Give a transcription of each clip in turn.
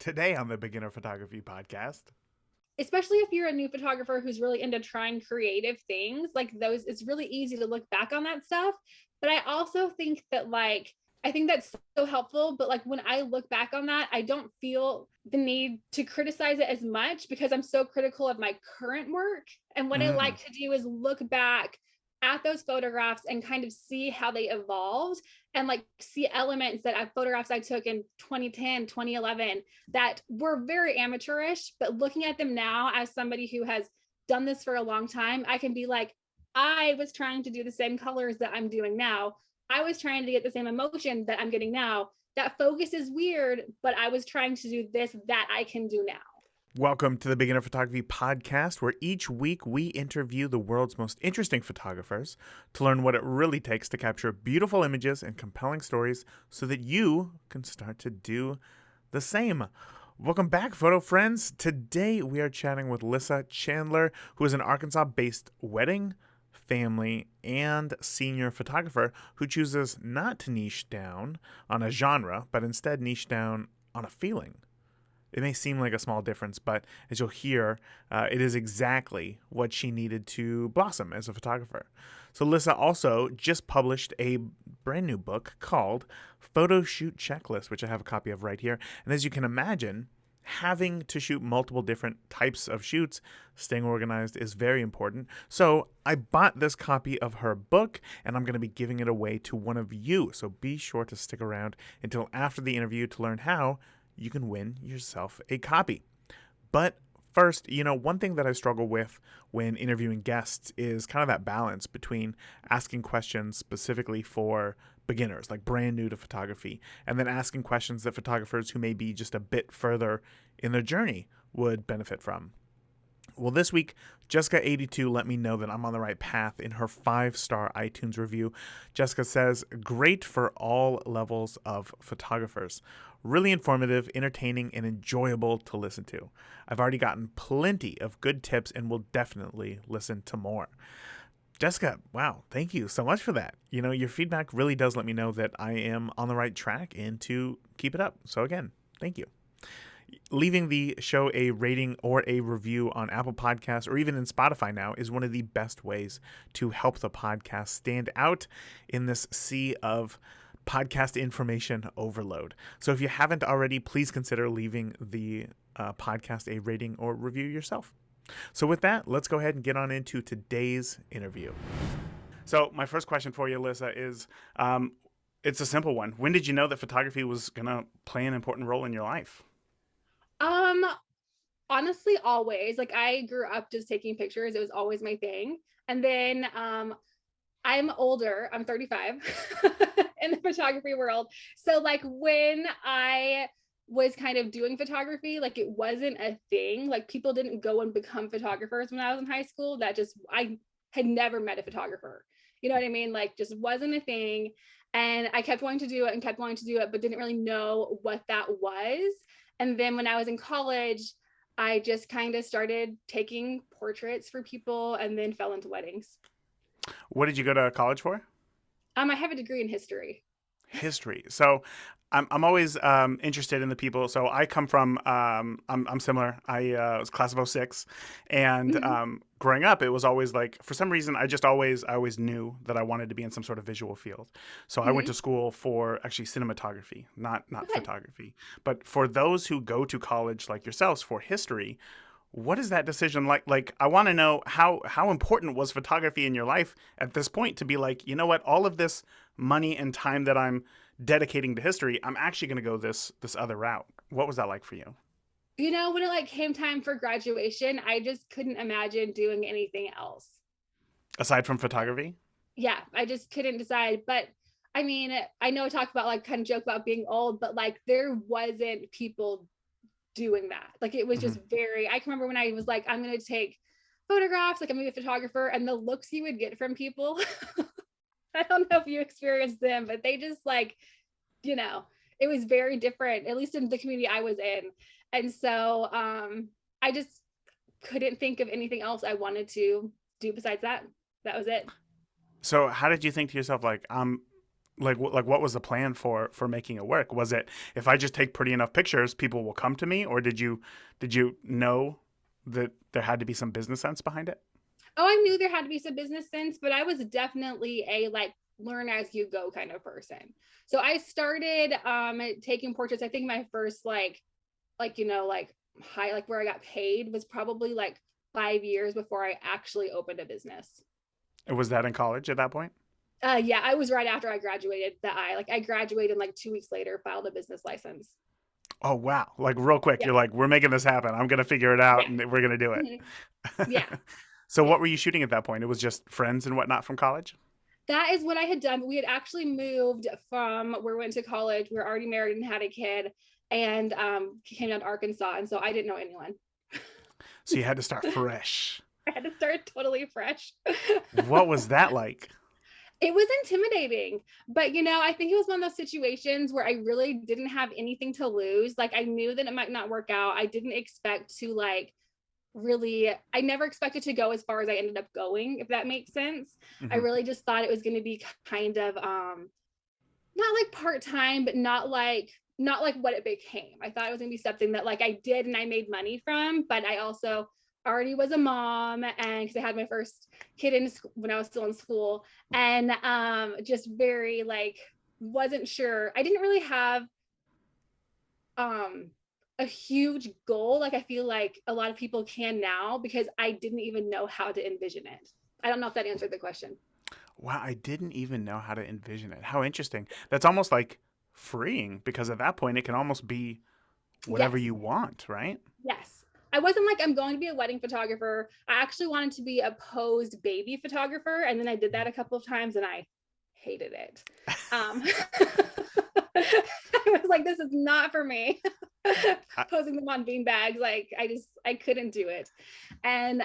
Today on the Beginner Photography Podcast. Especially if you're a new photographer who's really into trying creative things like those, it's really easy to look back on that stuff. But I also think that I think that's so helpful. But like when I look back on that, I don't feel the need to criticize it as much because I'm so critical of my current work. And what I Mm. like to do is look back at those photographs and kind of see how they evolved and like see elements that photographs I took in 2010, 2011 that were very amateurish, but looking at them now as somebody who has done this for a long time, I can be like, I was trying to do the same colors that I'm doing now. I was trying to get the same emotion that I'm getting now. That focus is weird, but I was trying to do this that I can do now. Welcome to the Beginner Photography Podcast, where each week we interview the world's most interesting photographers to learn what it really takes to capture beautiful images and compelling stories so that you can start to do the same. Welcome back, photo friends. Today we are chatting with Lissa Chandler, who is an Arkansas-based wedding, family, and senior photographer who chooses not to niche down on a genre, but instead niche down on a feeling. It may seem like a small difference, but as you'll hear, it is exactly what she needed to blossom as a photographer. So Lissa also just published a brand new book called Photoshoot Checklists, which I have a copy of right here. And as you can imagine, having to shoot multiple different types of shoots, staying organized is very important. So I bought this copy of her book, and I'm going to be giving it away to one of you. So be sure to stick around until after the interview to learn how you can win yourself a copy. But first, one thing that I struggle with when interviewing guests is kind of that balance between asking questions specifically for beginners, like brand new to photography, and then asking questions that photographers who may be just a bit further in their journey would benefit from. Well, this week, Jessica82 let me know that I'm on the right path in her 5-star iTunes review. Jessica says, great for all levels of photographers. Really informative, entertaining, and enjoyable to listen to. I've already gotten plenty of good tips and will definitely listen to more. Jessica, wow, thank you so much for that. Your feedback really does let me know that I am on the right track and to keep it up. So again, thank you. Leaving the show a rating or a review on Apple Podcasts or even in Spotify now is one of the best ways to help the podcast stand out in this sea of podcast information overload. So if you haven't already, please consider leaving the podcast a rating or review yourself. So with that, let's go ahead and get on into today's interview. So my first question for you, Lissa, is it's a simple one. When did you know that photography was going to play an important role in your life? Um, Honestly, always. Like I grew up just taking pictures. It was always my thing. And then I'm older. I'm 35 in the photography world. So like when I was kind of doing photography, like it wasn't a thing. Like people didn't go and become photographers when I was in high school. I had never met a photographer. You know what I mean? Like just wasn't a thing. And I kept wanting to do it and kept wanting to do it, but didn't really know what that was. And then when I was in college, I just kind of started taking portraits for people and then fell into weddings. What did you go to college for? I have a degree in history. History. So I'm always interested in the people. So I come from, I'm similar. I was class of '06. And Mhm. growing up, it was always like, for some reason, I always knew that I wanted to be in some sort of visual field. So I went to Mhm. school for actually cinematography, not Okay. photography. But for those who go to college like yourselves for history, what is that decision like? Like, I want to know how important was photography in your life at this point to be like, you know what, all of this money and time that I'm dedicating to history, I'm actually going to go this other route. What was that like for you? When it like came time for graduation, I just couldn't imagine doing anything else. Aside from photography? Yeah, I just couldn't decide. But I mean, I know I talk about like kind of joke about being old, but like there wasn't people doing that. Like it was Hmm. just very, I can remember when I was like, I'm going to take photographs, like I'm going to be a photographer, and the looks you would get from people. I don't know if you experienced them, but they just like, you know, it was very different, at least in the community I was in. And so I just couldn't think of anything else I wanted to do besides that. That was it. So how did you think to yourself, like, Like what was the plan for making it work? Was it, if I just take pretty enough pictures, people will come to me, or did you know that there had to be some business sense behind it? Oh, I knew there had to be some business sense, but I was definitely a like learn as you go kind of person. So I started taking portraits. I think my first like high, like where I got paid was probably like 5 years before I actually opened a business. Was that in college at that point? Yeah, I was right after I graduated that I graduated and like 2 weeks later filed a business license. Oh wow! Like real quick, Yeah. you're like, we're making this happen. I'm gonna figure it out, Yeah. and we're gonna do it. Mhm. Yeah. So Yeah. what were you shooting at that point? It was just friends and whatnot from college. That is what I had done. We had actually moved from where we went to college. We were already married and had a kid, and came down to Arkansas. And so I didn't know anyone. So you had to start fresh. I had to start totally fresh. What was that like? It was intimidating, but I think it was one of those situations where I really didn't have anything to lose. Like I knew that it might not work out. I didn't expect to like really, I never expected to go as far as I ended up going, if that makes sense. I Hmm. really just thought it was going to be kind of not like part-time, but not like what it became. I thought it was going to be something that like I did and I made money from, but I also already was a mom, and because I had my first kid when I was still in school, and just very like wasn't sure. I didn't really have um a huge goal like I feel like a lot of people can now, because I didn't even know how to envision it. I don't know if that answered the question. Wow, I didn't even know how to envision it. How interesting. That's almost like freeing because at that point it can almost be whatever Yes. you want, right? Yes. I wasn't like, I'm going to be a wedding photographer. I actually wanted to be a posed baby photographer. And then I did that a couple of times and I hated it. I was like, this is not for me. I, Posing them on bean bags. Like I couldn't do it. And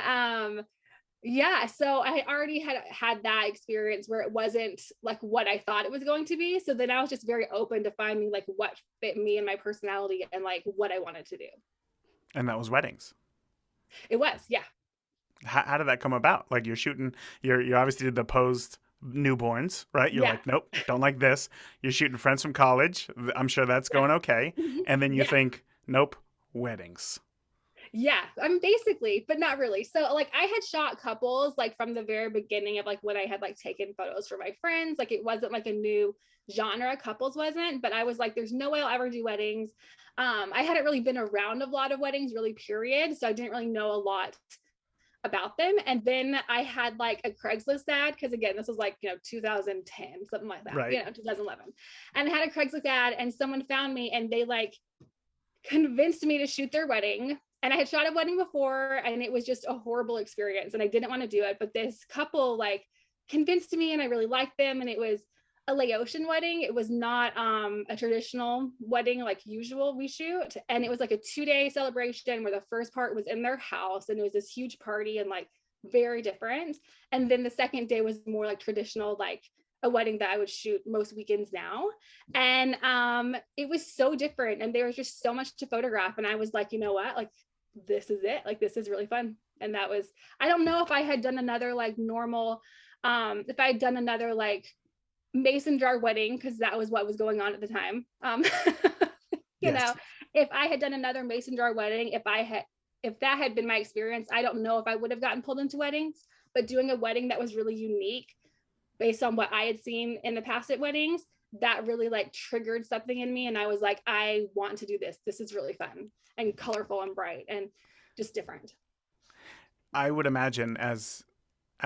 yeah, so I already had that experience where it wasn't like what I thought it was going to be. So then I was just very open to finding like what fit me and my personality and like what I wanted to do. and that was weddings. It was, yeah. How did that come about? Like you're shooting, you obviously did the posed newborns, right? You're Yeah. like, nope, don't like this. You're shooting friends from college. I'm sure that's going okay. Yeah. And then you Yeah. think, nope, weddings. Yeah. I mean, basically, but not really. So, like, I had shot couples like from the very beginning of like when I had like taken photos for my friends. Like, it wasn't like a new genre, couples wasn't, but I was like, there's no way I'll ever do weddings. I hadn't really been around a lot of weddings, really, period. So, I didn't really know a lot about them. And then I had like a Craigslist ad, because again, this was like 2010, something like that, Right. 2011. And I had a Craigslist ad, and someone found me and they like convinced me to shoot their wedding. And I had shot a wedding before and it was just a horrible experience and I didn't want to do it. But this couple like convinced me and I really liked them. And it was a Laotian wedding. It was not a traditional wedding like usual we shoot. And it was like a 2-day celebration where the first part was in their house and it was this huge party and like very different. And then the second day was more like traditional, like a wedding that I would shoot most weekends now. And it was so different. And there was just so much to photograph. And I was like, you know what? Like, this is it. Like, this is really fun. And that was, I don't know if I had done another like normal, if I had done another like mason jar wedding, because that was what was going on at the time. You know, Yes. if I had done another mason jar wedding, if that had been my experience, I don't know if I would have gotten pulled into weddings. But doing a wedding that was really unique based on what I had seen in the past at weddings, that really like triggered something in me. And I was like, I want to do this. This is really fun and colorful and bright and just different. I would imagine as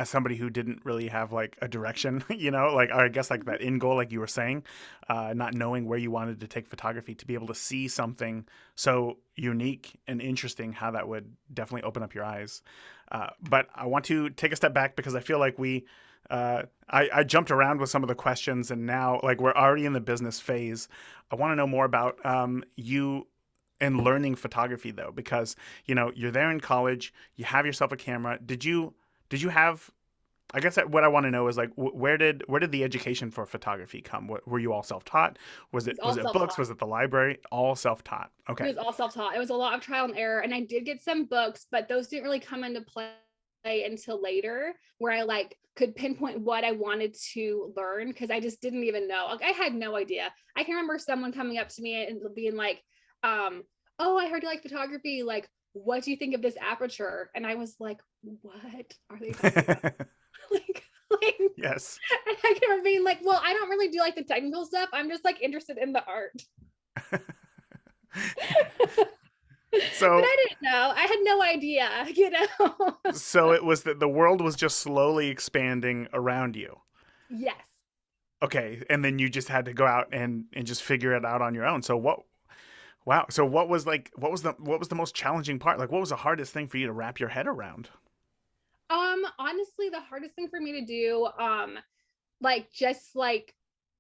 somebody who didn't really have like a direction, like or I guess like that end goal, like you were saying, not knowing where you wanted to take photography, to be able to see something so unique and interesting, how that would definitely open up your eyes. But I want to take a step back because I feel like I jumped around with some of the questions, and now like we're already in the business phase. I want to know more about you and learning photography though, because you're there in college, you have yourself a camera. Did you have, I guess that what I want to know is like where did the education for photography come? Were you all self-taught? Was It it was was all it books? self-taught. Was it the library? All self-taught. It Okay. was all self-taught. It was a lot of trial and error. And I did get some books, but those didn't really come into play until later, where I like could pinpoint what I wanted to learn, because I just didn't even know. Like I had no idea. I can remember someone coming up to me and being like, oh, I heard you like photography. Like, what do you think of this aperture? And I was like, what are they talking about? like, Yes. and I can remember being like, well, I don't really do like the technical stuff. I'm just like interested in the art. But So I didn't know. I had no idea, you know? so it was that the world was just slowly expanding around you. Yes. Okay, and then you just had to go out and just figure it out on your own. So what wow. So what was the most challenging part? Like what was the hardest thing for you to wrap your head around? Honestly, the hardest thing for me to do, like just like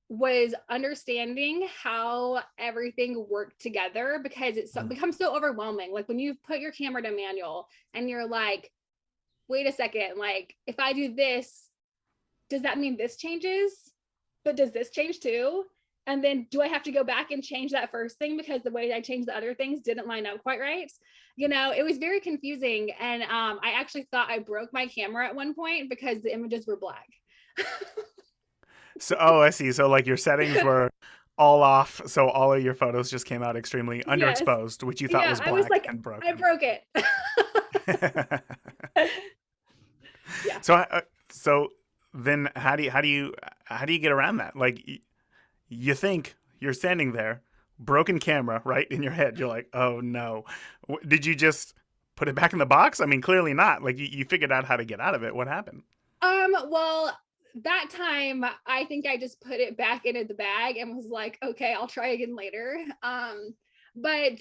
was understanding how everything worked together, because it's Mm. becomes so overwhelming. Like when you put your camera to manual and you're like, wait a second, like if I do this, does that mean this changes? But does this change too? And then do I have to go back and change that first thing because the way I changed the other things didn't line up quite right? You know, it was very confusing. And I actually thought I broke my camera at one point because the images were black. So oh, I see. So like your settings were all off, so all of your photos just came out extremely Yes. underexposed, which you thought Yeah. was I was black like, and I broken. broke it. Yeah. So so then how do you get around that? Like you think you're standing there, broken camera, right in your head. You're like, oh no. Did you just put it back in the box? I mean, clearly not. Like you figured out how to get out of it. What happened? Well, that time I think I just put it back into the bag and was like, okay, I'll try again later. But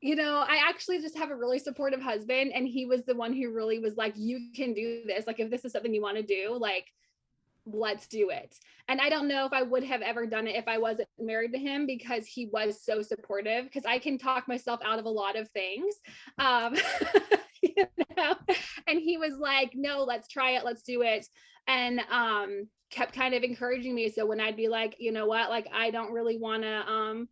you know, I actually just have a really supportive husband, and he was the one who really was like, you can do this. Like, if this is something you want to do, like, let's do it. And I don't know if I would have ever done it if I wasn't married to him, because he was so supportive, because I can talk myself out of a lot of things. Um, you know, and he was like, no, let's try it, let's do it. And kept kind of encouraging me. So when I'd be like, you know what, like I don't really want to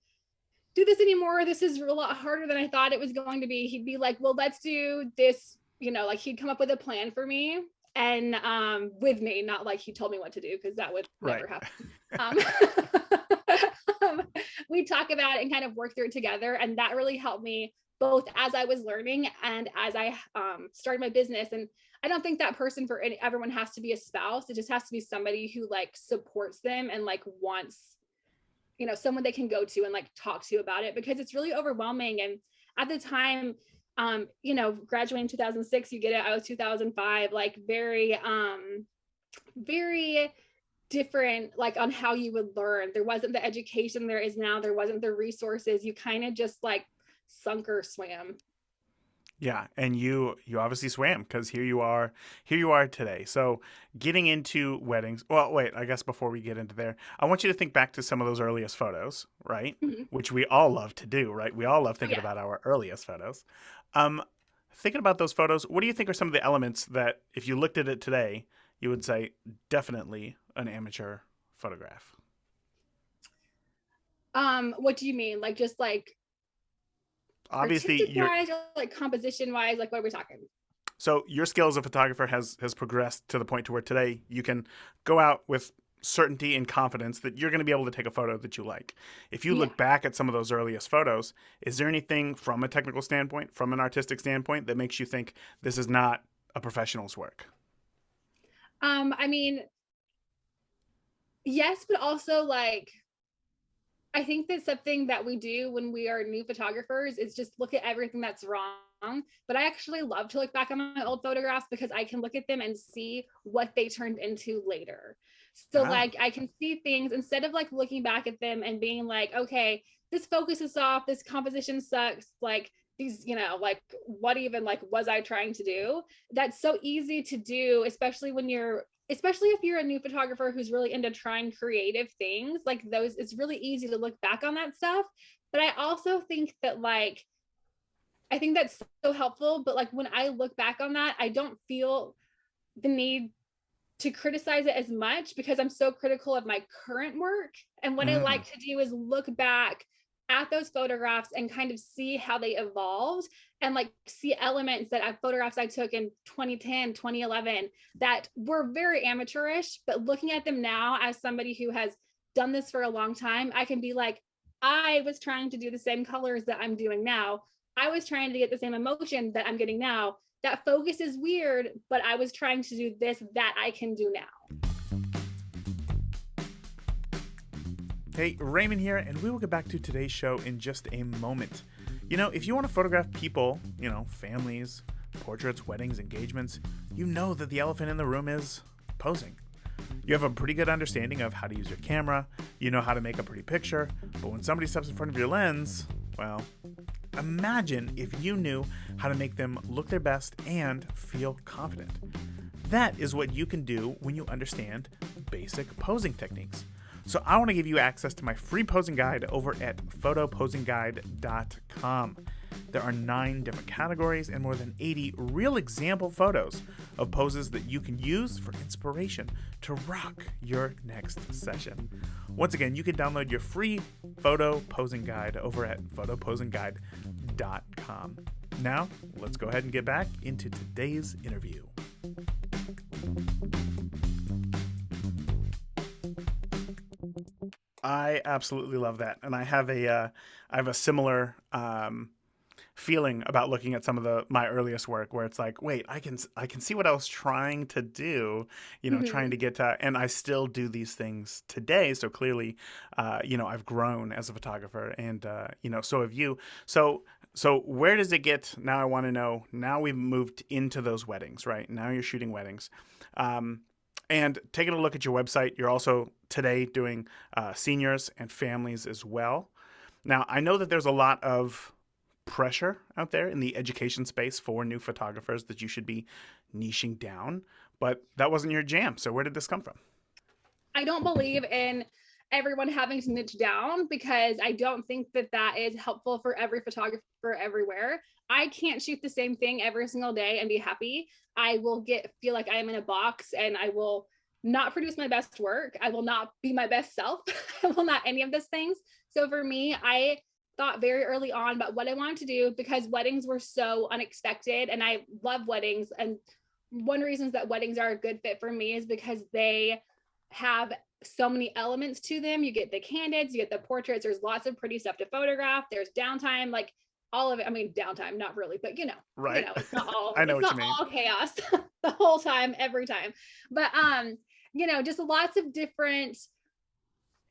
do this anymore, this is a lot harder than I thought it was going to be, he'd be like, well, let's do this, you know, like he'd come up with a plan for me, and with me, not like he told me what to do, because that would Right. never happen. um, we talk about it and kind of work through it together, and that really helped me both as I was learning and as I started my business. And I don't think that person for everyone has to be a spouse. It just has to be somebody who like supports them and like wants, you know, someone they can go to and like talk to about it, because it's really overwhelming. And at the time, you know, graduating 2006, you get it, I was 2005, like very different, like on how you would learn. There wasn't the education there is now, there wasn't the resources, you kind of just like sunk or swam. Yeah, and you obviously swam because here you are today. So getting into weddings. Well, wait, I guess before we get into there, I want you to think back to some of those earliest photos, right? Mm-hmm. Which we all love to do, right? We all love Oh thinking yeah. about our earliest photos. Um, Thinking about those photos, what do you think are some of the elements that if you looked at it today, you would say definitely an amateur photograph? What do you mean, like just like Obviously, artistic you're wise, or like composition wise, like what are we talking? so your skill as a photographer has progressed to the point to where today you can go out with certainty and confidence that you're going to be able to take a photo that you like. If you Yeah. look back at some of those earliest photos, is there anything from a technical standpoint, from an artistic standpoint, that makes you think this is not a professional's work? I mean, yes, but also like I think that something that we do when we are new photographers is just look at everything that's wrong. But I actually love to look back on my old photographs, because I can look at them and see what they turned into later. So Oh, like I can see things instead of like looking back at them and being like, okay, this focus is off, this composition sucks, like these, you know, like what even like was I trying to do? That's so easy to do, especially if you're a new photographer who's really into trying creative things like those. It's really easy to look back on that stuff. But I also think that like I think that's so helpful, but like when I look back on that, I don't feel the need to criticize it as much, because I'm so critical of my current work. And what I mm, like to do is look back at those photographs and kind of see how they evolved, and like see elements that photographs I took in 2010, 2011 that were very amateurish, but looking at them now as somebody who has done this for a long time, I can be like, I was trying to do the same colors that I'm doing now. I was trying to get the same emotion that I'm getting now. That focus is weird, but I was trying to do this that I can do now. Hey, Raymond here, and we will get back to today's show in just a moment. You know, if you want to photograph people, families, portraits, weddings, engagements, you know that the elephant in the room is posing. You have a pretty good understanding of how to use your camera, you know how to make a pretty picture, but when somebody steps in front of your lens, well, imagine if you knew how to make them look their best and feel confident. That is what you can do when you understand basic posing techniques. So I want to give you access to my free posing guide over at photoposingguide.com. There are 9 different categories and more than 80 real example photos of poses that you can use for inspiration to rock your next session. Once again, you can download your free photo posing guide over at photoposingguide.com. Now, let's go ahead and get back into today's interview. I absolutely love that, and I have a similar feeling about looking at some of my earliest work, where it's like, wait, I can see what I was trying to do, trying to get to, and I still do these things today. So clearly, I've grown as a photographer, and so have you. So where does it get? Now I want to know. Now we've moved into those weddings, right? Now you're shooting weddings. And taking a look at your website, you're also today doing seniors and families as well. Now, I know that there's a lot of pressure out there in the education space for new photographers that you should be niching down, but that wasn't your jam. So where did this come from? I don't believe in everyone having to niche down, because I don't think that is helpful for every photographer everywhere. I can't shoot the same thing every single day and be happy. I will feel like I am in a box, and I will not produce my best work. I will not be my best self. I will not any of those things. So for me, I thought very early on about what I wanted to do, because weddings were so unexpected, and I love weddings. And one reason that weddings are a good fit for me is because they have so many elements to them. You get the candids, you get the portraits, there's lots of pretty stuff to photograph, there's downtime, like all of it. I mean, downtime, not really, but right. It's not all, I know it's what not you mean. all chaos the whole time, every time. But, just lots of different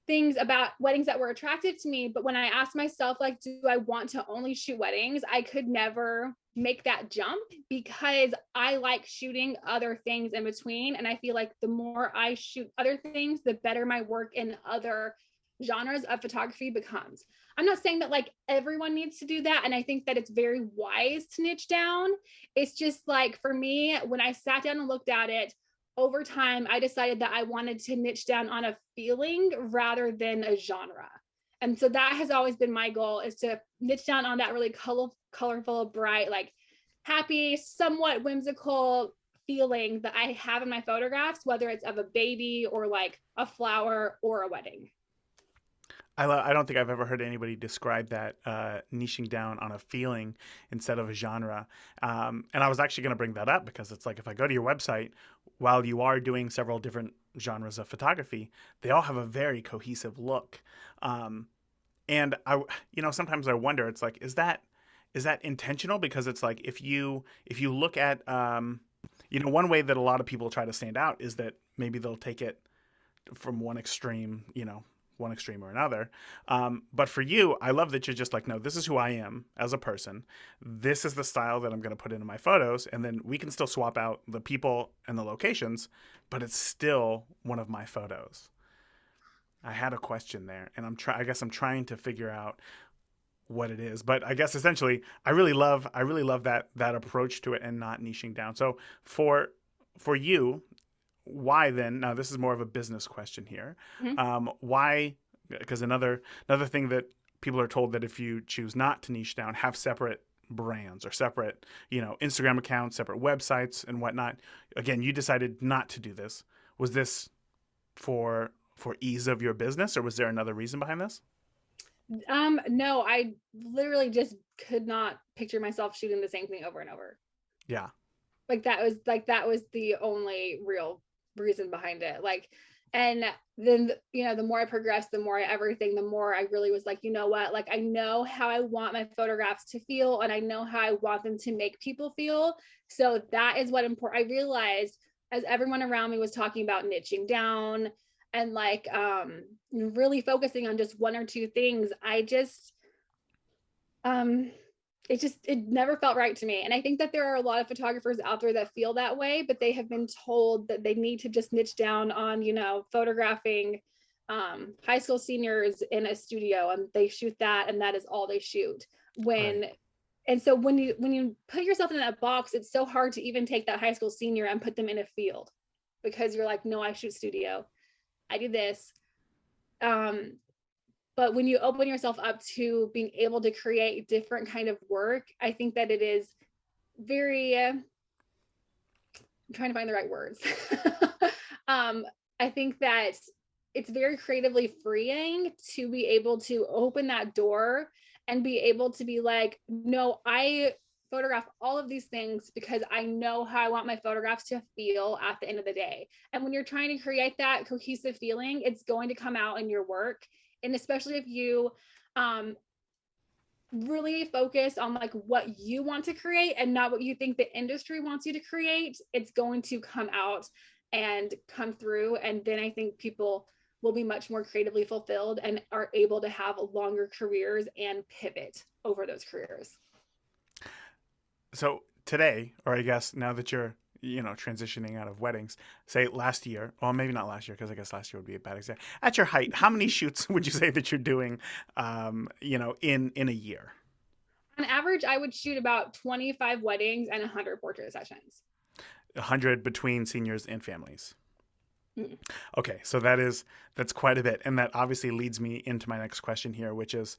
things about weddings that were attractive to me. But when I asked myself, like, do I want to only shoot weddings? I could never make that jump, because I like shooting other things in between. And I feel like the more I shoot other things, the better my work in other genres of photography becomes. I'm not saying that like everyone needs to do that. And I think that it's very wise to niche down. It's just like, for me, when I sat down and looked at it, over time, I decided that I wanted to niche down on a feeling rather than a genre. And so that has always been my goal, is to niche down on that really colorful, bright, like happy, somewhat whimsical feeling that I have in my photographs, whether it's of a baby or like a flower or a wedding. I don't think I've ever heard anybody describe that, niching down on a feeling instead of a genre. And I was actually going to bring that up, because it's like, if I go to your website, while you are doing several different genres of photography, they all have a very cohesive look. And sometimes I wonder, it's like, is that intentional? Because it's like, if you look at, one way that a lot of people try to stand out is that maybe they'll take it from one extreme or another. But for you, I love that you're just like, no, this is who I am as a person. This is the style that I'm going to put into my photos. And then we can still swap out the people and the locations, but it's still one of my photos. I had a question there, and I guess I'm trying to figure out what it is. But I guess essentially, I really love that approach to it, and not niching down. So for you, why then? Now this is more of a business question here. Mm-hmm. Why? Because another thing that people are told, that if you choose not to niche down, have separate brands or separate, Instagram accounts, separate websites and whatnot. Again, you decided not to do this. Was this for ease of your business, or was there another reason behind this? No, I literally just could not picture myself shooting the same thing over and over. Yeah. That was the only real reason behind it. Like, and then, the more I progressed, the more everything, the more I really was like, you know what, like, I know how I want my photographs to feel, and I know how I want them to make people feel. So that is what important. I realized as everyone around me was talking about niching down and like really focusing on just one or two things, I just um it never felt right to me. And I think that there are a lot of photographers out there that feel that way, but they have been told that they need to just niche down on, photographing high school seniors in a studio, and they shoot that, and that is all they shoot. Right. And so when you put yourself in that box, it's so hard to even take that high school senior and put them in a field, because you're like, no, I shoot studio, I do this. um but when you open yourself up to being able to create different kind of work, I think that it is very I'm trying to find the right words. um I think that it's very creatively freeing to be able to open that door and be able to be like, no, I photograph all of these things because I know how I want my photographs to feel at the end of the day. And when you're trying to create that cohesive feeling, it's going to come out in your work. And especially if you um, really focus on like what you want to create and not what you think the industry wants you to create, it's going to come out and come through. And then I think people will be much more creatively fulfilled and are able to have longer careers and pivot over those careers. So today, or I guess now that you're, transitioning out of weddings, say last year, well, maybe not last year, because I guess last year would be a bad example. At your height, how many shoots would you say that you're doing, in a year? On average, I would shoot about 25 weddings and 100 portrait sessions. 100 between seniors and families. Mm. Okay, so that's quite a bit, and that obviously leads me into my next question here, which is,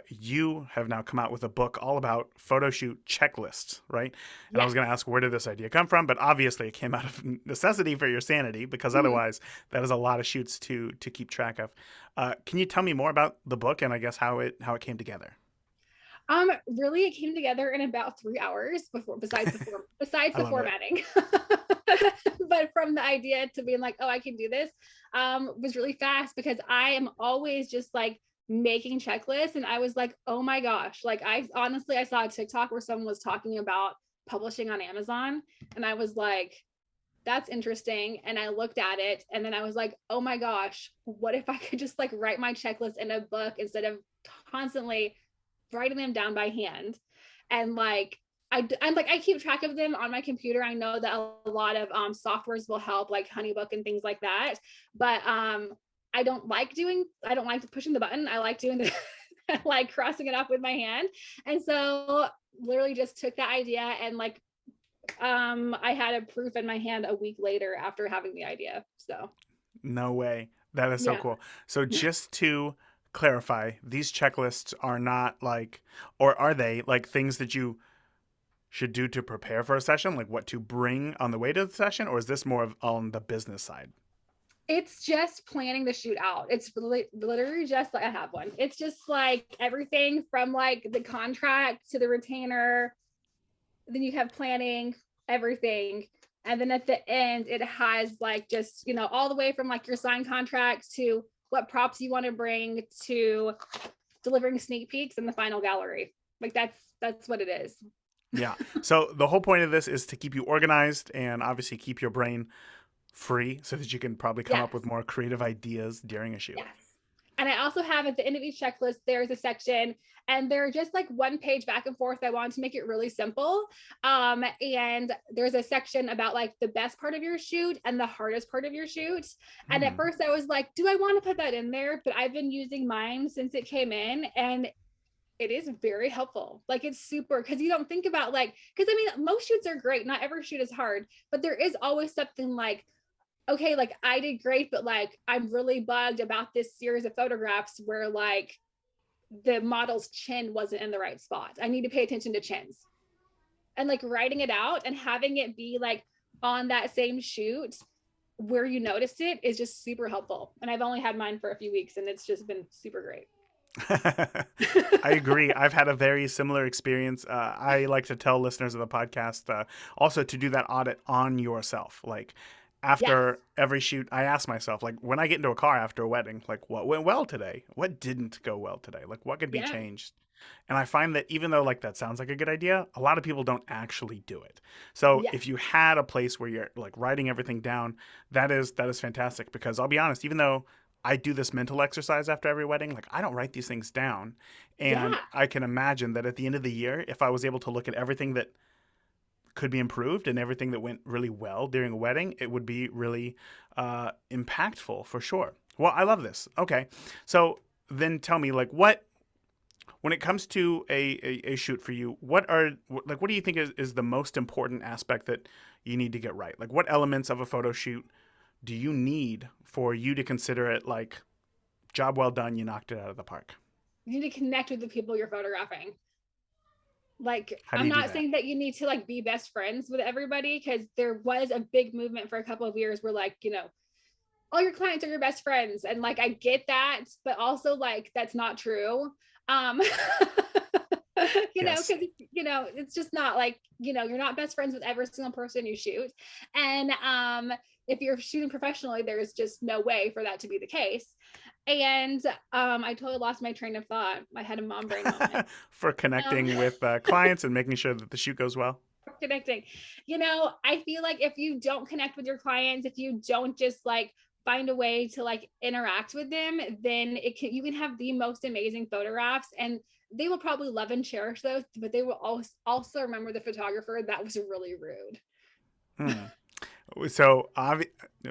you have now come out with a book all about photo shoot checklists, right? And I was Yes. going to ask, where did this idea come from? But obviously, it came out of necessity for your sanity, because Mm-hmm. otherwise, that is a lot of shoots to keep track of. Can you tell me more about the book and I guess how it came together? Really, it came together in about 3 hours before, besides I the love it. formatting. But from the idea to being like, oh, I can do this, was really fast, because I am always just like making checklists, and I was like, oh my gosh, like I saw a TikTok where someone was talking about publishing on Amazon, and I was like, that's interesting. And I looked at it, and then I was like, oh my gosh, what if I could just like write my checklist in a book instead of constantly writing them down by hand. And like I'm like, I keep track of them on my computer. I know that a lot of softwares will help, like Honeybook and things like that, but I don't like pushing the button. I like doing the like crossing it off with my hand. And so literally just took that idea, and like I had a proof in my hand a week later after having the idea. So No way. That is so yeah. cool. So just to clarify, these checklists are not like, or are they like things that you should do to prepare for a session, like what to bring on the way to the session, or is this more of on the business side? It's just planning the shoot out. It's literally just like, I have one. It's just like everything from like the contract to the retainer. Then you have planning, everything. And then at the end, it has like just, all the way from like your signed contracts to what props you want to bring to delivering sneak peeks in the final gallery. Like that's what it is. Yeah. So the whole point of this is to keep you organized and obviously keep your brain free so that you can probably come up with Yes. more creative ideas during a shoot. Yes. And I also have at the end of each checklist, there's a section, and they're just like one page back and forth. I wanted to make it really simple. And there's a section about like the best part of your shoot and the hardest part of your shoot. And at Hmm. first I was like, do I want to put that in there? But I've been using mine since it came in, and it is very helpful. Like it's super, because you don't think about like, because I mean, most shoots are great. Not every shoot is hard, but there is always something like, okay, like I did great, but like I'm really bugged about this series of photographs where like the model's chin wasn't in the right spot. I need to pay attention to chins. And like writing it out and having it be like on that same shoot where you noticed it is just super helpful. And I've only had mine for a few weeks, and it's just been super great. I agree. I've had a very similar experience. I like to tell listeners of the podcast also to do that audit on yourself. Like Yes. after every shoot, I ask myself, like when I get into a car after a wedding, like what went well today? What didn't go well today? Like what could be Yeah. changed? And I find that even though like that sounds like a good idea, a lot of people don't actually do it. So Yes. if you had a place where you're like writing everything down, that is fantastic because I'll be honest, even though I do this mental exercise after every wedding, like I don't write these things down. And Yeah. I can imagine that at the end of the year, if I was able to look at everything that could be improved and everything that went really well during a wedding, it would be really impactful for sure. Well, I love this. Okay. So then tell me, like, what when it comes to a shoot for you, what do you think is the most important aspect that you need to get right? Like what elements of a photo shoot do you need for you to consider it like job well done, you knocked it out of the park? You need to connect with the people you're photographing. Like, How do I'm you do not that? saying that you need to like be best friends with everybody, because there was a big movement for a couple of years where like, all your clients are your best friends, and like I get that, but also like that's not true. um Yes. because it's just not like, you're not best friends with every single person you shoot. And if you're shooting professionally, there's just no way for that to be the case. And I totally lost my train of thought. I had a mom brain moment. For um connecting with clients and making sure that the shoot goes well. Connecting. I feel like if you don't connect with your clients, if you don't just like find a way to like interact with them, then you can have the most amazing photographs, and they will probably love and cherish those, but they will also remember the photographer that was really rude. Hmm. So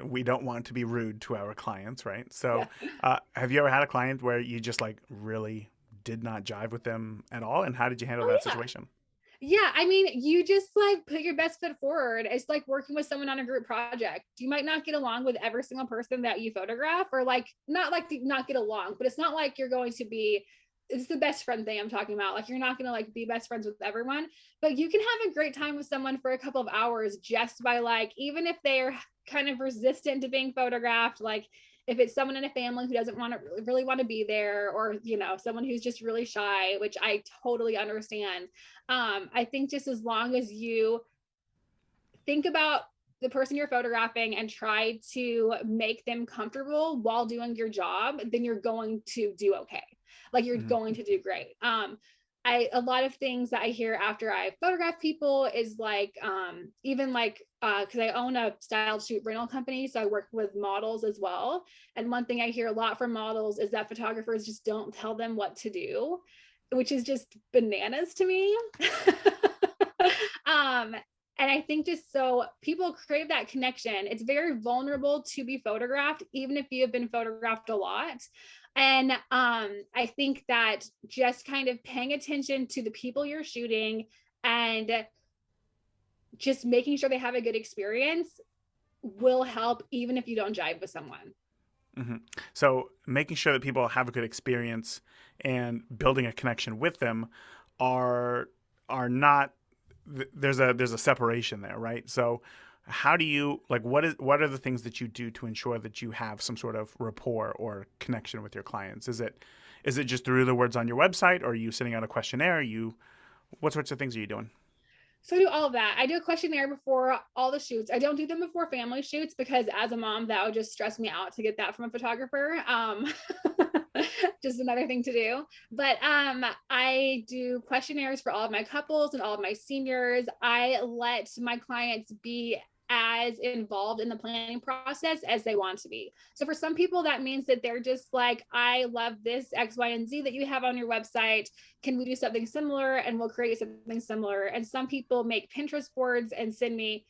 we don't want to be rude to our clients, right? So Yeah. have you ever had a client where you just like really did not jive with them at all? And how did you handle Oh that yeah. situation? Yeah, I mean, you just like put your best foot forward. It's like working with someone on a group project. You might not get along with every single person that you photograph, or like not get along, but it's not like you're going to be. It's the best friend thing I'm talking about. Like you're not going to like be best friends with everyone, but you can have a great time with someone for a couple of hours just by like, even if they're kind of resistant to being photographed, like if it's someone in a family who doesn't want to really want to be there, or someone who's just really shy, which I totally understand. I think just as long as you think about the person you're photographing and try to make them comfortable while doing your job, then you're going to do okay. Like you're Hmm. going to do great. A lot of things that I hear after I photograph people is like, even like, because I own a style shoot rental company, so I work with models as well. And one thing I hear a lot from models is that photographers just don't tell them what to do, which is just bananas to me. um, and I think just so people crave that connection. It's very vulnerable to be photographed, even if you have been photographed a lot. And I think that just kind of paying attention to the people you're shooting and just making sure they have a good experience will help, even if you don't jive with someone. Hmm. So making sure that people have a good experience and building a connection with them are not there's a separation there, right? So how do you like what are the things that you do to ensure that you have some sort of rapport or connection with your clients? Is it just through the words on your website, or are you sending out a questionnaire? What sorts of things are you doing? So I do all of that. I do a questionnaire before all the shoots. I don't do them before family shoots, because as a mom, that would just stress me out to get that from a photographer. Just another thing to do. But I do questionnaires for all of my couples and all of my seniors. I let my clients be as involved in the planning process as they want to be. So for some people, that means that they're just like, I love this X, Y, and Z that you have on your website. Can we do something similar? And we'll create something similar. And some people make Pinterest boards and send me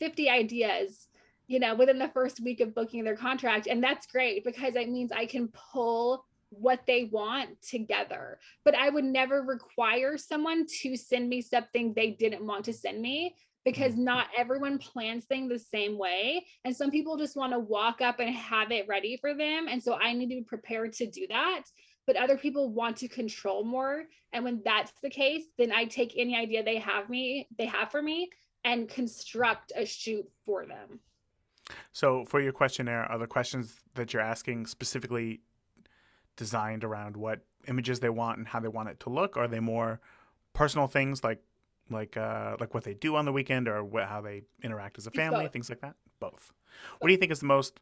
50 ideas within the first week of booking their contract. And that's great, because it means I can pull what they want together. But I would never require someone to send me something they didn't want to send me, because not everyone plans things the same way. And some people just want to walk up and have it ready for them. And so I need to be prepared to do that. But other people want to control more. And when that's the case, then I take any idea they have for me and construct a shoot for them. So for your questionnaire, are the questions that you're asking specifically designed around what images they want and how they want it to look? Or are they more personal things like what they do on the weekend or how they interact as a It's family, both. things like that? Both. What do Both. you think is the most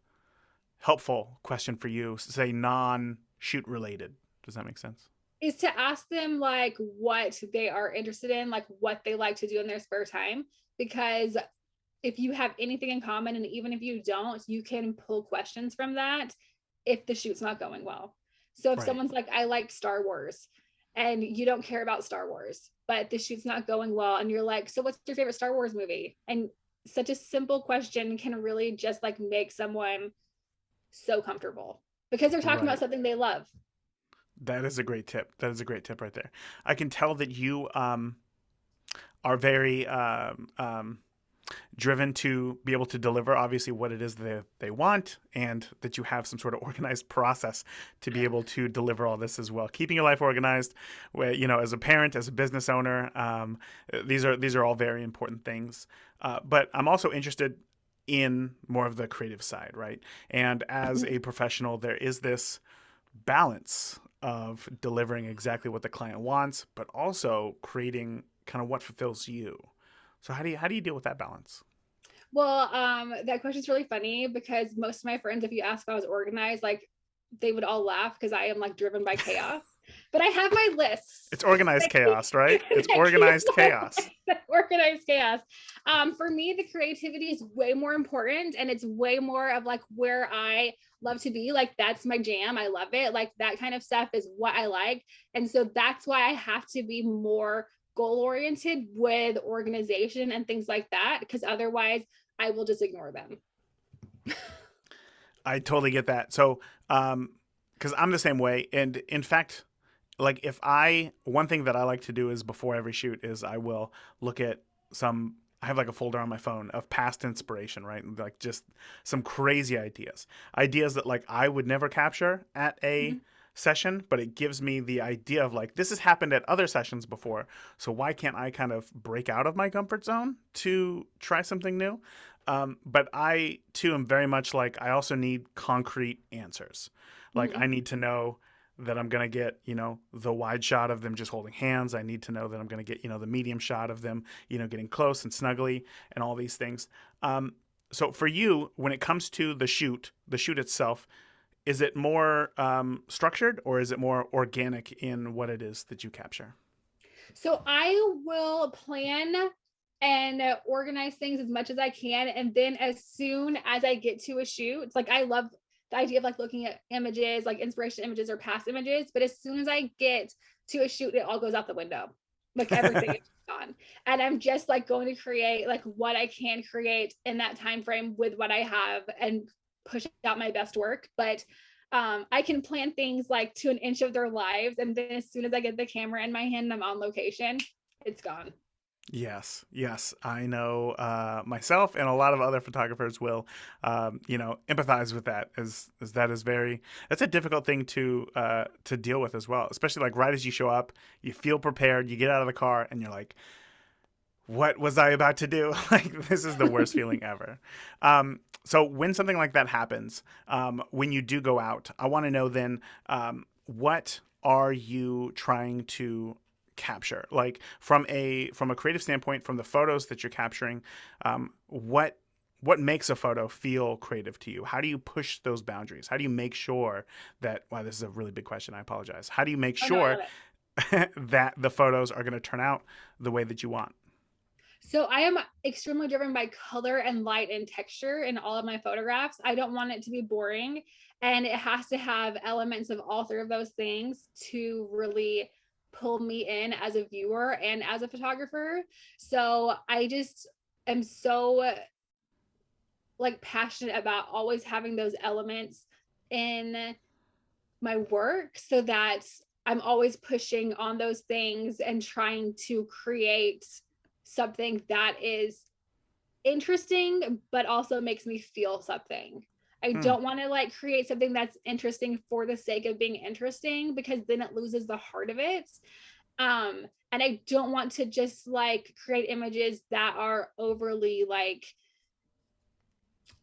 helpful question for you, say non-shoot related? Does that make sense? Is to ask them like what they are interested in, like what they like to do in their spare time. Because if you have anything in common, and even if you don't, you can pull questions from that if the shoot's not going well. So if Right. someone's like, I like Star Wars, and you don't care about Star Wars, but the shoot's not going well, and you're like, so what's your favorite Star Wars movie? And such a simple question can really just like make someone so comfortable because they're talking about Right. something they love. That is a great tip. That is a great tip right there. I can tell that you are very driven to be able to deliver obviously what it is that they want, and that you have some sort of organized process to be able to deliver all this as well. Keeping your life organized, where, as a parent, as a business owner, these are all very important things. But I'm also interested in more of the creative side, right? And as a professional, there is this balance of delivering exactly what the client wants, but also creating kind of what fulfills you. So how do you deal with that balance? Well, that question's really funny because most of my friends, if you ask if I was organized, like they would all laugh because I am like driven by chaos. But I have my lists. It's organized chaos, right? It's organized chaos. Organized chaos. For me, the creativity is way more important, and it's way more of like where I love to be. Like that's my jam. I love it. Like that kind of stuff is what I like. And so that's why I have to be more goal oriented with organization and things like that, because otherwise I will just ignore them. I totally get that. So, because I'm the same way, and in fact, like if I one thing that I like to do is before every shoot is I will look at some. I have like a folder on my phone of past inspiration, right? Like just some crazy ideas that like I would never capture at a Mhm. session, but it gives me the idea of like this has happened at other sessions before, so why can't I kind of break out of my comfort zone to try something new? But I too am very much like I also need concrete answers. Like I Mhm. need to know that I'm going to get, the wide shot of them just holding hands. I need to know that I'm going to get, the medium shot of them, getting close and snuggly and all these things. So for you, when it comes to the shoot itself, is it more structured or is it more organic in what it is that you capture? So I will plan and organize things as much as I can. And then as soon as I get to a shoot, it's like I love the idea of like looking at images, like inspiration images or past images. But as soon as I get to a shoot, it all goes out the window. Like everything is gone. And I'm just like going to create like what I can create in that time frame with what I have and push out my best work. But I can plan things like to an inch of their lives. And then as soon as I get the camera in my hand and I'm on location, it's gone. Yes, yes, I know myself and a lot of other photographers will, empathize with that, as that is that's a difficult thing to deal with as well. Especially like right as you show up, you feel prepared, you get out of the car, and you're like, "What was I about to do?" Like this is the worst feeling ever. So when something like that happens, when you do go out, I want to know then, what are you trying to capture, like from a creative standpoint, from the photos that you're capturing, what makes a photo feel creative to you? How do you push those boundaries? How do you make sure that, wow, this is a really big question, I apologize, how do you make Oh no, I sure love it. that the photos are going to turn out the way that you want? So I am extremely driven by color and light and texture in all of my photographs. I don't want it to be boring, and it has to have elements of all three of those things to really pull me in as a viewer and as a photographer. So I just am so like passionate about always having those elements in my work so that I'm always pushing on those things and trying to create something that is interesting but also makes me feel something. I Hmm. don't want to like create something that's interesting for the sake of being interesting because then it loses the heart of it. And I don't want to just like create images that are overly like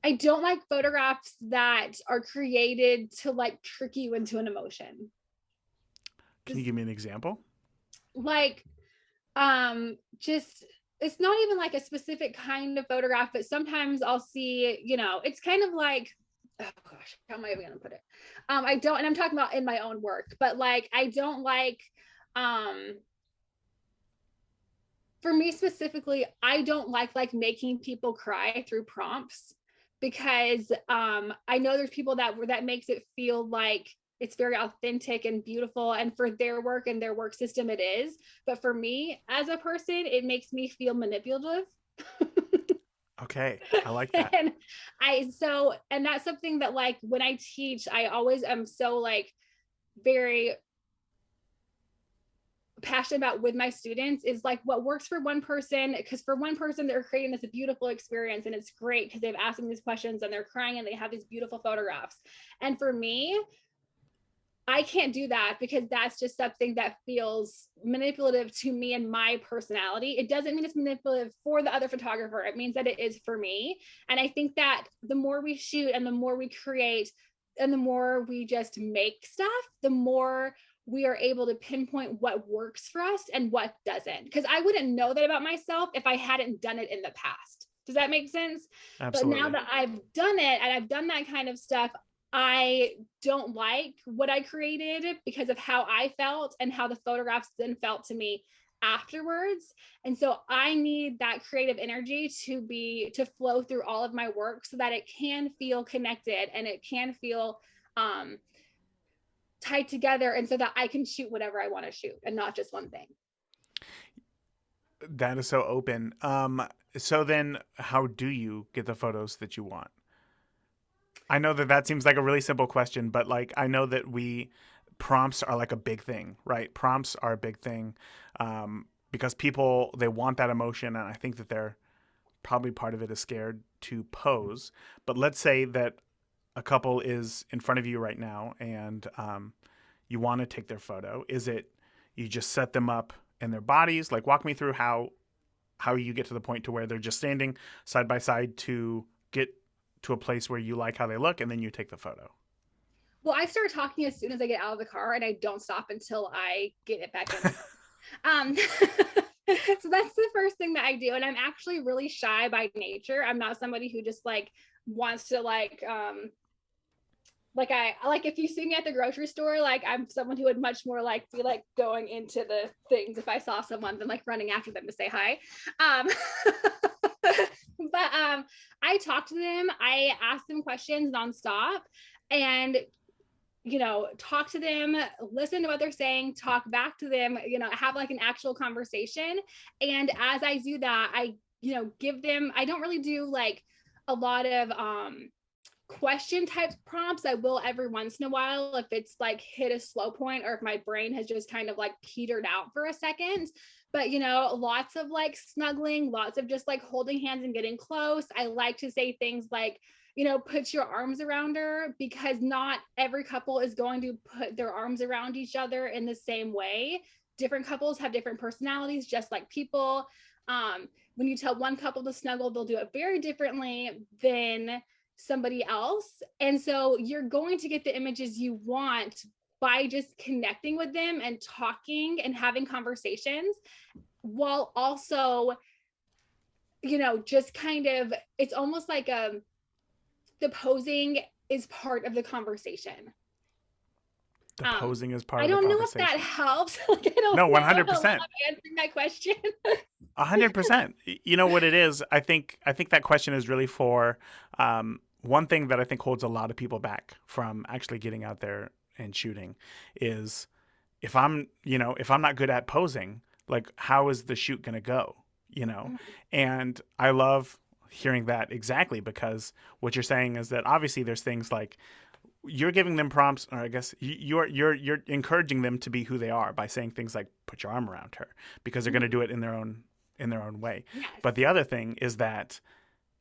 I don't like photographs that are created to like trick you into an emotion. Can you give me an example? Like, just it's not even like a specific kind of photograph, but sometimes I'll see, it's kind of like, oh gosh, how am I even gonna put it? I don't, and I'm talking about in my own work, but like I don't like, um for me specifically, I don't like making people cry through prompts, because I know there's people that makes it feel like it's very authentic and beautiful, and for their work and their work system it is, but for me as a person it makes me feel manipulative. Okay, I like that. And and that's something that, like, when I teach, I always am so like very passionate about with my students, is like what works for one person, because for one person they're creating this beautiful experience and it's great because they've asked them these questions and they're crying and they have these beautiful photographs, and for me I can't do that because that's just something that feels manipulative to me and my personality. It doesn't mean it's manipulative for the other photographer. It means that it is for me. And I think that the more we shoot and the more we create and the more we just make stuff, the more we are able to pinpoint what works for us and what doesn't. Because I wouldn't know that about myself if I hadn't done it in the past. Does that make sense? But now Absolutely. that I've done it and I've done that kind of stuff, I don't like what I created because of how I felt and how the photographs then felt to me afterwards. And so I need that creative energy to flow through all of my work so that it can feel connected and it can feel um tied together, and so that I can shoot whatever I want to shoot and not just one thing. That is so open. So then how do you get the photos that you want? I know that that seems like a really simple question, but like I know that we prompts are like a big thing, right? Prompts are a big thing because people they want that emotion, and I think that they're probably part of it is scared to pose. But let's say that a couple is in front of you right now, and you want to take their photo. Is it you just set them up in their bodies? Like walk me through how you get to the point to where they're just standing side by side to get to a place where you like how they look and then you take the photo. Well, I start talking as soon as I get out of the car and I don't stop until I get it back in the car. So that's the first thing that I do. And I'm actually really shy by nature. I'm not somebody who just like wants to like I like if you see me at the grocery store, like I'm someone who would much more like be like going into the things if I saw someone than like running after them to say hi. Um but I talk to them, I ask them questions nonstop, and talk to them, listen to what they're saying, talk back to them, have like an actual conversation. And as I do that, I give them, I don't really do like a lot of question type prompts. I will every once in a while if it's like hit a slow point or if my brain has just kind of like petered out for a second. But lots of like snuggling, lots of just like holding hands and getting close. I like to say things like, put your arms around her, because not every couple is going to put their arms around each other in the same way. Different couples have different personalities, just like people. When you tell one couple to snuggle, they'll do it very differently than somebody else. And so you're going to get the images you want by just connecting with them and talking and having conversations, while also, just kind of, it's almost like the posing is part of the conversation. The posing is part I of the don't know if that conversation. helps. Like, I don't No, know if I'm 100%. answering that question. 100%. You know what it is? I think that question is really for one thing that I think holds a lot of people back from actually getting out there and shooting is if I'm not good at posing, like how is the shoot going to go, you know? And I love hearing that exactly because what you're saying is that obviously there's things like you're giving them prompts, or I guess you're encouraging them to be who they are by saying things like put your arm around her because they're going to do it in their own way. Yes. But the other thing is that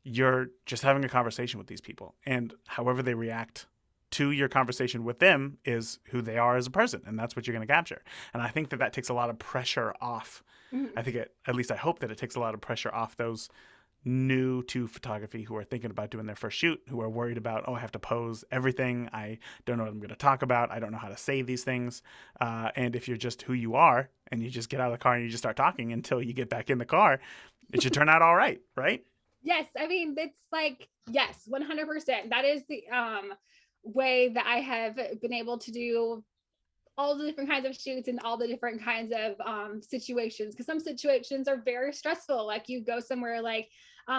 you're just having a conversation with these people, and however they react to your conversation with them is who they are as a person, and that's what you're going to capture. And I think that that takes a lot of pressure off. Mhm. I think at least I hope that it takes a lot of pressure off those new to photography who are thinking about doing their first shoot, who are worried about, oh, I have to pose everything. I don't know what I'm going to talk about. I don't know how to say these things. And if you're just who you are and you just get out of the car and you just start talking until you get back in the car, it should turn out all right, right? Yes, I mean, it's like, yes, 100%. That is the way that I have been able to do all the different kinds of shoots and all the different kinds of situations, because some situations are very stressful. Like you go somewhere like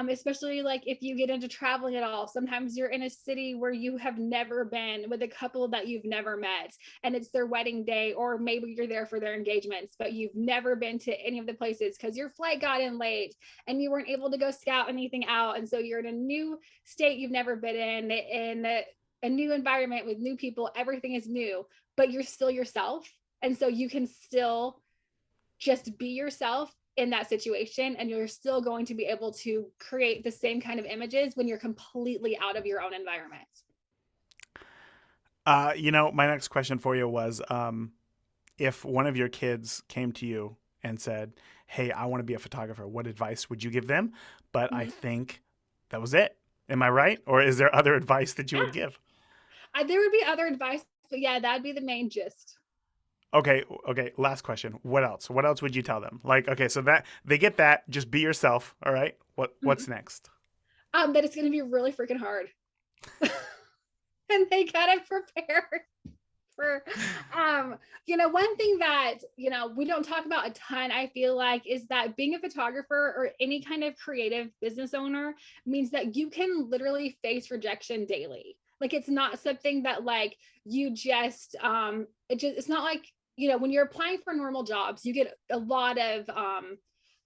especially like if you get into traveling at all, sometimes you're in a city where you have never been with a couple that you've never met and it's their wedding day, or maybe you're there for their engagements but you've never been to any of the places because your flight got in late and you weren't able to go scout anything out, and so you're in a new state you've never been in a new environment with new people, everything is new, but you're still yourself. And so you can still just be yourself in that situation, and you're still going to be able to create the same kind of images when you're completely out of your own environment. My next question for you was, if one of your kids came to you and said, hey, I want to be a photographer, what advice would you give them? But I think that was it. Am I right? Or is there other advice that you would give? There would be other advice, but yeah, that'd be the main gist. Okay. Last question. What else? What else would you tell them? Like, okay, so that they get that. Just be yourself. All right. What's next? That it's going to be really freaking hard, and they gotta prepare for one thing that we don't talk about a ton, I feel like, is that being a photographer or any kind of creative business owner means that you can literally face rejection daily. Like it's not something that like you just it's not like when you're applying for normal jobs you get a lot of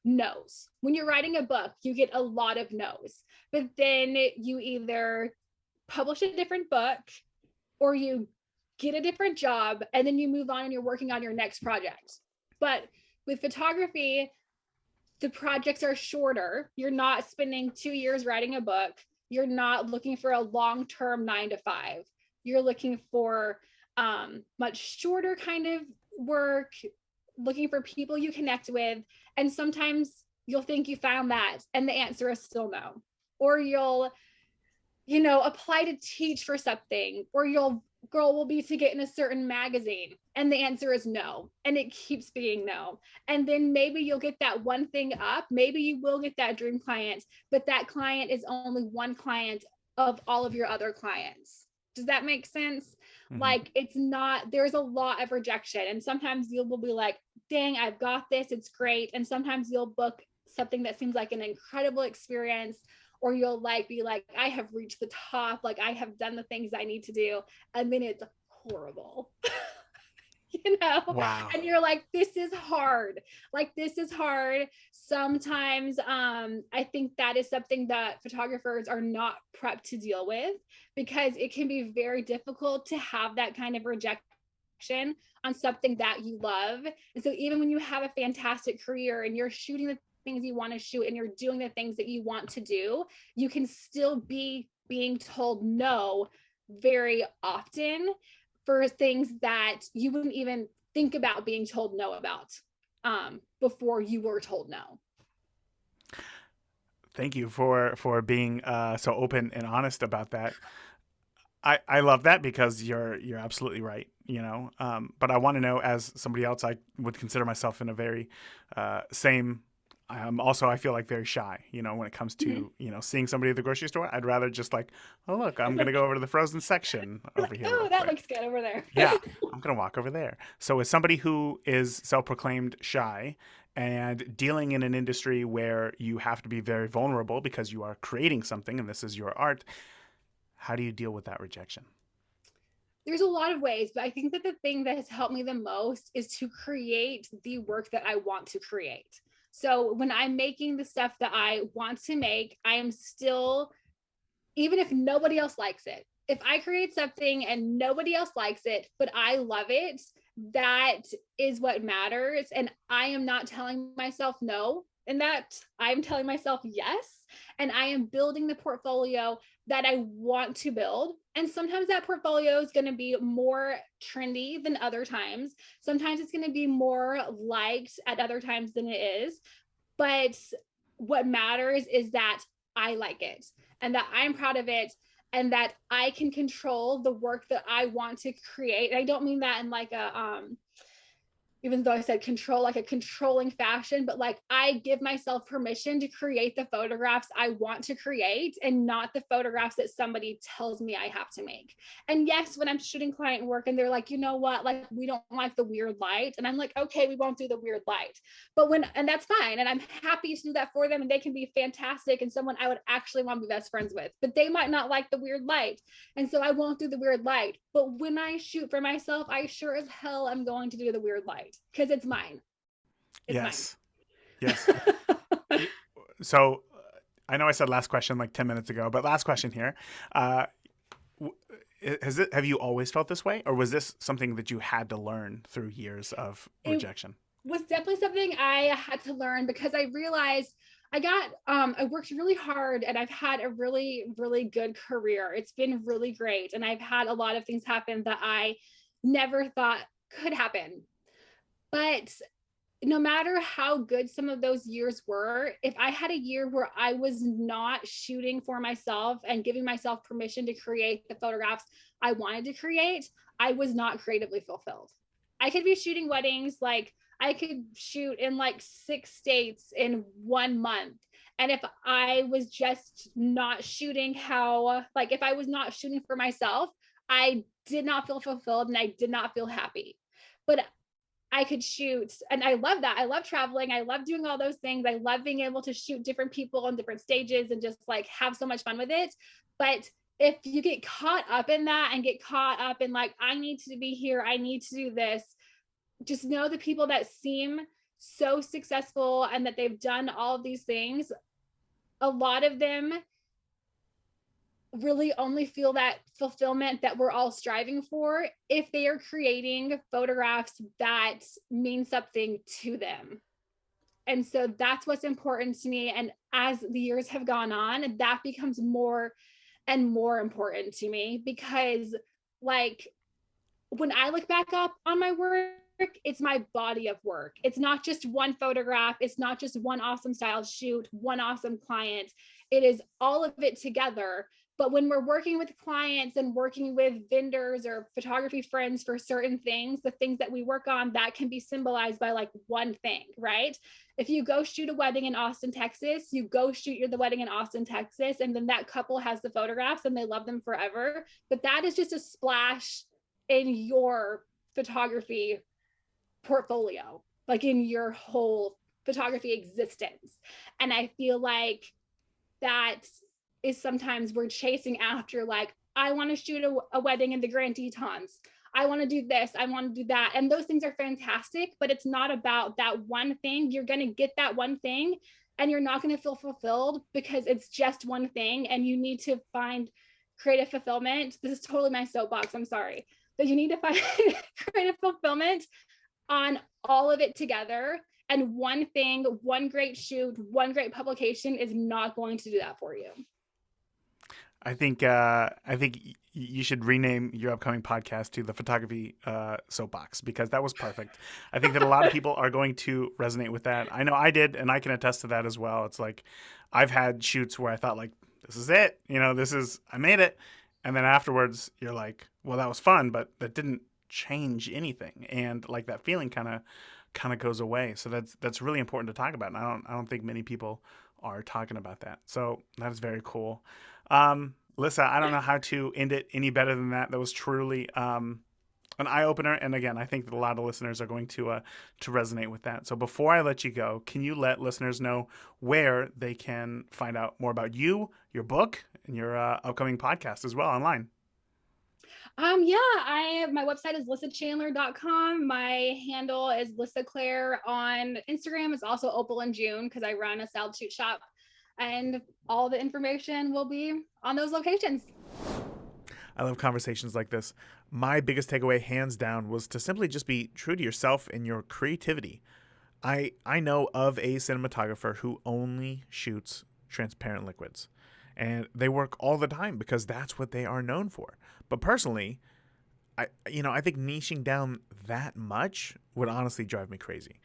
no's. When you're writing a book you get a lot of no's, but then you either publish a different book or you get a different job and then you move on and you're working on your next project. But with photography, the projects are shorter. You're not spending 2 years writing a book. You're not looking for a long-term 9 to 5. You're looking for much shorter kind of work, looking for people you connect with. And sometimes you'll think you found that and the answer is still no. Or you'll apply to teach for something, or your goal will be to get in a certain magazine and the answer is no, and it keeps being no. And then maybe you'll get that one thing up, maybe you will get that dream client, but that client is only one client of all of your other clients. Does that make sense? Mm-hmm. Like it's not, there's a lot of rejection, and sometimes you will be like, dang, I've got this, it's great. And sometimes you'll book something that seems like an incredible experience, or you'll be like, I have reached the top, like I have done the things I need to do, and then it's horrible. Wow. And you're like, this is hard. Sometimes I think that is something that photographers are not prepped to deal with, because it can be very difficult to have that kind of rejection on something that you love. And so even when you have a fantastic career and you're shooting the things you want to shoot and you're doing the things that you want to do, you can still be being told no very often for things that you wouldn't even think about being told no about before you were told no. Thank you for being so open and honest about that. I love that, because you're absolutely right. But I want to know, as somebody else, I would consider myself in a very same. I feel like very shy, when it comes to, seeing somebody at the grocery store. I'd rather just like, oh, look, I'm going to go over to the frozen section over here. Oh, that looks good over there. Yeah, I'm going to walk over there. So as somebody who is self-proclaimed shy and dealing in an industry where you have to be very vulnerable because you are creating something and this is your art, how do you deal with that rejection? There's a lot of ways, but I think that the thing that has helped me the most is to create the work that I want to create. So when I'm making the stuff that I want to make, I am still, even if nobody else likes it, if I create something and nobody else likes it, but I love it, that is what matters. And I am not telling myself no, and that I'm telling myself yes. And I am building the portfolio that I want to build. And sometimes that portfolio is going to be more trendy than other times. Sometimes it's going to be more liked at other times than it is. But what matters is that I like it and that I'm proud of it and that I can control the work that I want to create. And I don't mean that in like a even though I said control, like a controlling fashion, but like I give myself permission to create the photographs I want to create and not the photographs that somebody tells me I have to make. And yes, when I'm shooting client work and they're like, you know what, like we don't like the weird light. And I'm like, okay, we won't do the weird light. But and that's fine. And I'm happy to do that for them. And they can be fantastic and someone I would actually want to be best friends with, but they might not like the weird light. And so I won't do the weird light. But when I shoot for myself, I sure as hell am going to do the weird light because it's mine. It's Yes. mine. Yes. So I know I said last question like 10 minutes ago, but last question here. Uh, have you always felt this way, or was this something that you had to learn through years of rejection? It was definitely something I had to learn because I realized I worked really hard and I've had a really, really good career. It's been really great. And I've had a lot of things happen that I never thought could happen. But no matter how good some of those years were, if I had a year where I was not shooting for myself and giving myself permission to create the photographs I wanted to create, I was not creatively fulfilled. I could be shooting weddings, like I could shoot in like 6 states in 1 month. And if I was just not shooting if I was not shooting for myself, I did not feel fulfilled and I did not feel happy. But I could shoot. And I love that. I love traveling. I love doing all those things. I love being able to shoot different people on different stages and just like have so much fun with it. But if you get caught up in that and get caught up in like, I need to be here, I need to do this, just know the people that seem so successful and that they've done all of these things, a lot of them really only feel that fulfillment that we're all striving for if they are creating photographs that mean something to them. And so that's what's important to me. And as the years have gone on, that becomes more and more important to me because, like, when I look back up on my work, it's my body of work. It's not just one photograph. It's not just one awesome style shoot, one awesome client. It is all of it together. But when we're working with clients and working with vendors or photography friends for certain things, the things that we work on, that can be symbolized by like one thing, right? If you go shoot a wedding in Austin, Texas, you go shoot the wedding in Austin, Texas, and then that couple has the photographs and they love them forever. But that is just a splash in your photography portfolio, like in your whole photography existence. And I feel like that is sometimes we're chasing after, like, I want to shoot a wedding in the Grand Tetons. I want to do this. I want to do that. And those things are fantastic, but it's not about that one thing. You're going to get that one thing and you're not going to feel fulfilled because it's just one thing. And you need to find creative fulfillment. This is totally my soapbox. I'm sorry. But you need to find creative fulfillment on all of it together. And one thing, one great shoot, one great publication is not going to do that for you. I think you should rename your upcoming podcast to the Photography Soapbox, because that was perfect. I think that a lot of people are going to resonate with that. I know I did, and I can attest to that as well. It's like I've had shoots where I thought like, this is it, I made it, and then afterwards you're like, well, that was fun, but that didn't change anything, and like that feeling kind of goes away. So that's really important to talk about. And I don't think many people are talking about that. So that is very cool. Lissa, I don't know how to end it any better than that. That was truly an eye opener. And again, I think that a lot of listeners are going to resonate with that. So before I let you go, can you let listeners know where they can find out more about you, your book, and your upcoming podcast as well online? My website is lissachandler.com. My handle is Lissa Claire on Instagram. It's also Opal in June because I run a salad shoot shop, and all the information will be on those locations. I love conversations like this. My biggest takeaway, hands down, was to simply just be true to yourself and your creativity. I know of a cinematographer who only shoots transparent liquids, and they work all the time because that's what they are known for. But personally, I think niching down that much would honestly drive me crazy.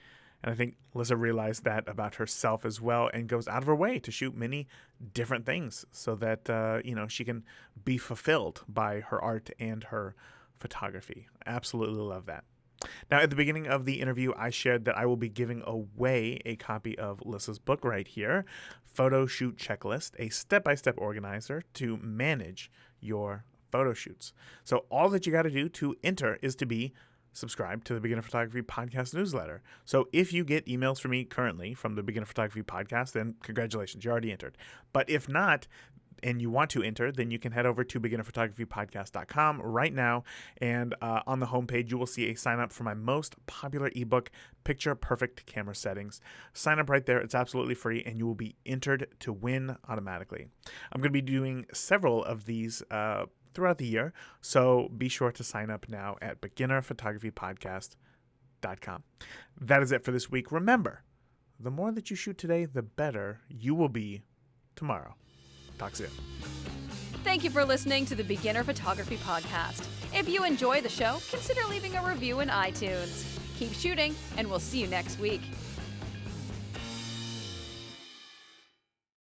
And I think Lissa realized that about herself as well and goes out of her way to shoot many different things so that, she can be fulfilled by her art and her photography. Absolutely love that. Now, at the beginning of the interview, I shared that I will be giving away a copy of Lissa's book right here, Photoshoot Checklist, a step-by-step organizer to manage your photo shoots. So all that you got to do to enter is to be subscribed to the Beginner Photography Podcast newsletter. So if you get emails from me currently from the Beginner Photography Podcast, then congratulations, you already entered. But if not, and you want to enter, then you can head over to beginnerphotographypodcast.com right now. And on the homepage, you will see a sign up for my most popular ebook, Picture Perfect Camera Settings. Sign up right there. It's absolutely free, and you will be entered to win automatically. I'm going to be doing several of these throughout the year, so be sure to sign up now at beginnerphotographypodcast.com. That is it for this week. Remember, the more that you shoot today, the better you will be tomorrow. Talk soon. Thank you for listening to the Beginner Photography Podcast. If you enjoy the show, consider leaving a review in iTunes. Keep shooting, and we'll see you next week.